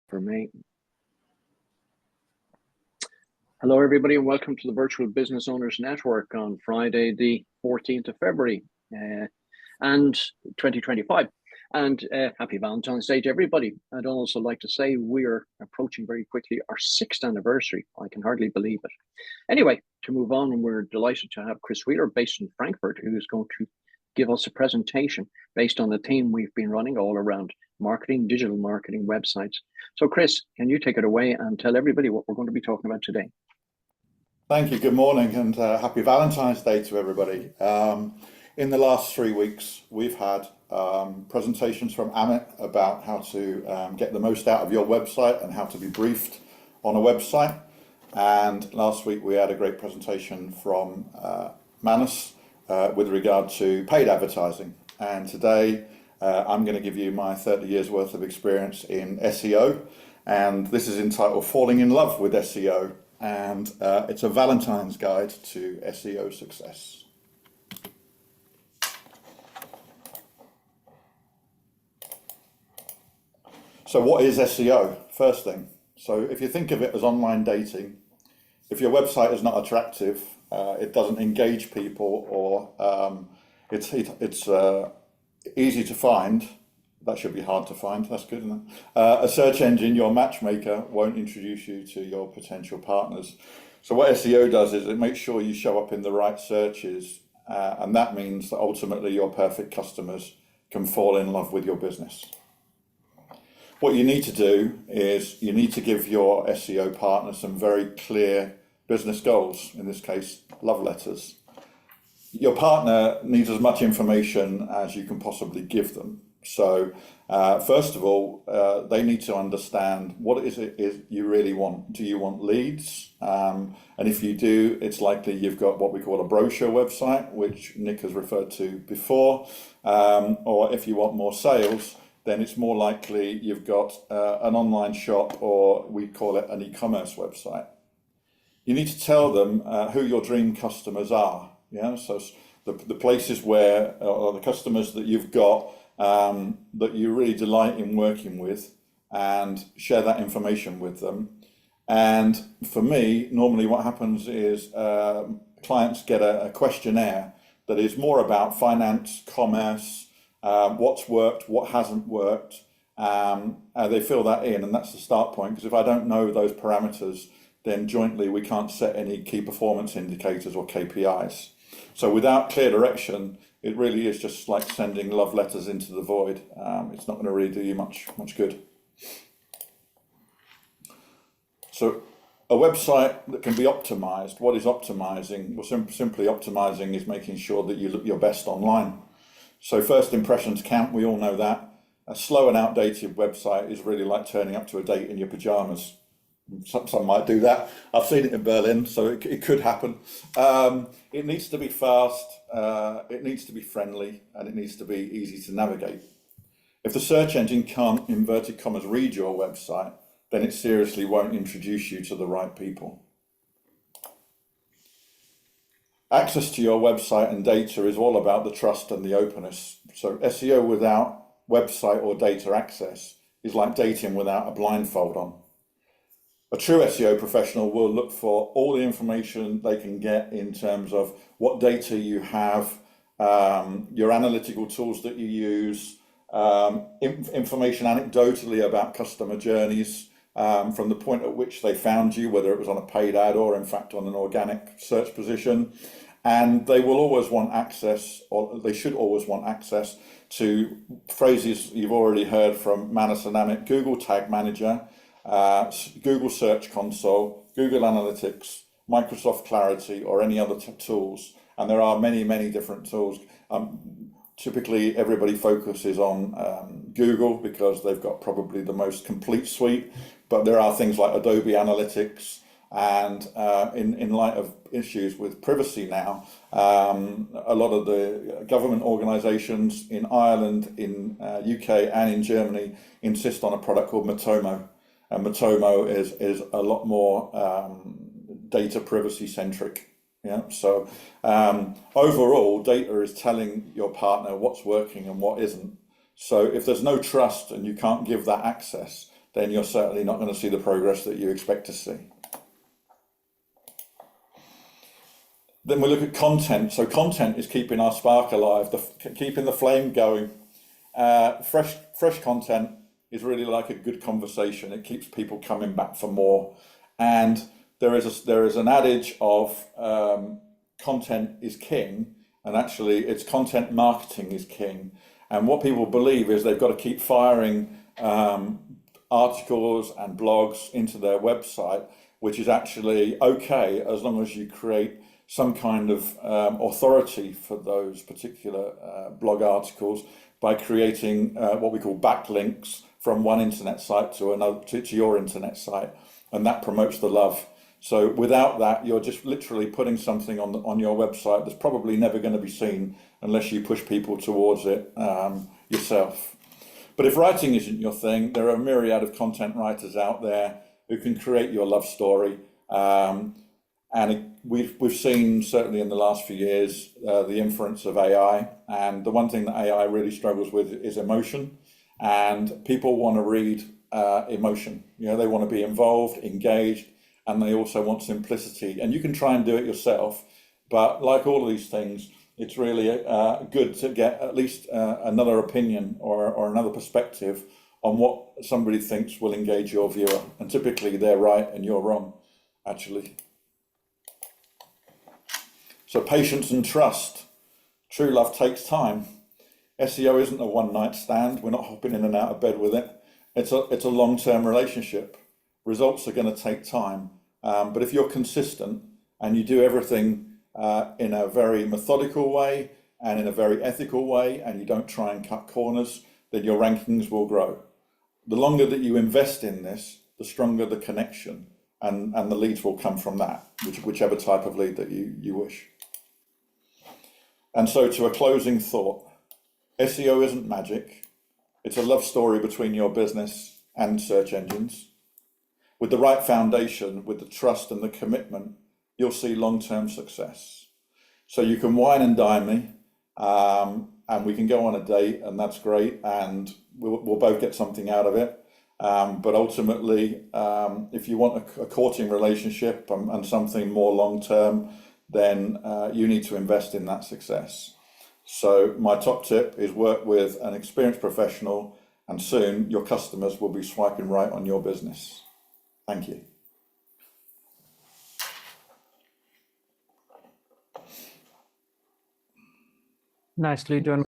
for me. Hello, everybody, and welcome to the Virtual Business Owners Network on Friday, the 14th of February, and 2025. And happy Valentine's Day to everybody. I'd also like to say we're approaching very quickly our 6th anniversary. I can hardly believe it. Anyway, to move on, we're delighted to have Chris Wheeler based in Frankfurt, who is going to give us a presentation based on the theme we've been running all around marketing, digital marketing, websites. So Chris, can you take it away and tell everybody what we're going to be talking about today? Thank you. Good morning and happy Valentine's Day to everybody. In the last 3 weeks, we've had presentations from Amit about how to get the most out of your website and how to be briefed on a website. And last week we had a great presentation from Manus with regard to paid advertising. And today I'm going to give you my 30 years worth of experience in SEO. And this is entitled Falling in Love with SEO. And it's a Valentine's guide to SEO success. So what is SEO? First thing. So if you think of it as online dating, if your website is not attractive, it doesn't engage people, or it's easy to find. That should be hard to find. That's good, isn't it? A search engine, your matchmaker, won't introduce you to your potential partners. So what SEO does is it makes sure you show up in the right searches, and that means that ultimately your perfect customers can fall in love with your business. What you need to do is you need to give your SEO partner some very clear business goals, in this case, love letters. Your partner needs as much information as you can possibly give them. So first of all, they need to understand what it is you really want. Do you want leads? And if you do, it's likely you've got what we call a brochure website, which Nick has referred to before. Or if you want more sales, then it's more likely you've got an online shop, or we call it an e-commerce website. You need to tell them who your dream customers are. Yeah, so the places where, or the customers that you've got that you really delight in working with, and share that information with them. And for me, normally what happens is clients get a questionnaire that is more about finance, commerce, what's worked, what hasn't worked. They fill that in, and that's the start point, because if I don't know those parameters, then jointly we can't set any key performance indicators or KPIs. So without clear direction, it really is just like sending love letters into the void. It's not going to really do you much good. So a website that can be optimized, what is optimizing? Well, simply optimizing is making sure that you look your best online. So first impressions count, we all know that. A slow and outdated website is really like turning up to a date in your pajamas. Some might do that. I've seen it in Berlin, so it could happen. It needs to be fast, it needs to be friendly, and it needs to be easy to navigate. If the search engine can't, inverted commas, read your website, then it seriously won't introduce you to the right people. Access to your website and data is all about the trust and the openness. So SEO without website or data access is like dating without a blindfold on. A true SEO professional will look for all the information they can get in terms of what data you have, your analytical tools that you use, information anecdotally about customer journeys, from the point at which they found you, whether it was on a paid ad or in fact on an organic search position. And they will always want access, or they should always want access to phrases you've already heard from Manus and Amit: Google Tag Manager, Google Search Console, Google Analytics, Microsoft Clarity, or any other tools. And there are many different tools. Typically everybody focuses on Google because they've got probably the most complete suite, but there are things like Adobe Analytics, and in light of issues with privacy now, a lot of the government organisations in Ireland, in UK and in Germany insist on a product called Matomo. And Matomo is a lot more data privacy centric. Yeah. So overall, data is telling your partner what's working and what isn't. So if there's no trust and you can't give that access, then you're certainly not going to see the progress that you expect to see. Then we look at content. So content is keeping our spark alive, keeping the flame going. Fresh content is really like a good conversation. It keeps people coming back for more. And there is an adage of content is king, and actually it's content marketing is king. And what people believe is they've got to keep firing articles and blogs into their website, which is actually okay as long as you create some kind of authority for those particular blog articles by creating what we call backlinks from one internet site to another, to your internet site, and that promotes the love. So without that, you're just literally putting something on your website that's probably never going to be seen unless you push people towards it yourself. But if writing isn't your thing, there are a myriad of content writers out there who can create your love story. We've seen, certainly in the last few years, the influence of AI. And the one thing that AI really struggles with is emotion. And people want to read emotion. They want to be involved, engaged, and they also want simplicity. And you can try and do it yourself, but like all of these things, it's really good to get at least another opinion or another perspective on what somebody thinks will engage your viewer. And typically they're right and you're wrong, actually. So patience and trust. True love takes time. SEO isn't a one-night stand. We're not hopping in and out of bed with it. It's a long-term relationship. Results are going to take time. But if you're consistent and you do everything in a very methodical way and in a very ethical way, and you don't try and cut corners, then your rankings will grow. The longer that you invest in this, the stronger the connection, and the leads will come from that, whichever type of lead that you wish. And so to a closing thought, SEO isn't magic. It's a love story between your business and search engines. With the right foundation, with the trust and the commitment, you'll see long-term success. So you can wine and dine me, and we can go on a date, and that's great, and we'll both get something out of it. But ultimately, if you want a courting relationship and something more long-term, then you need to invest in that success. So my top tip is work with an experienced professional, and soon your customers will be swiping right on your business. Thank you. Nicely done.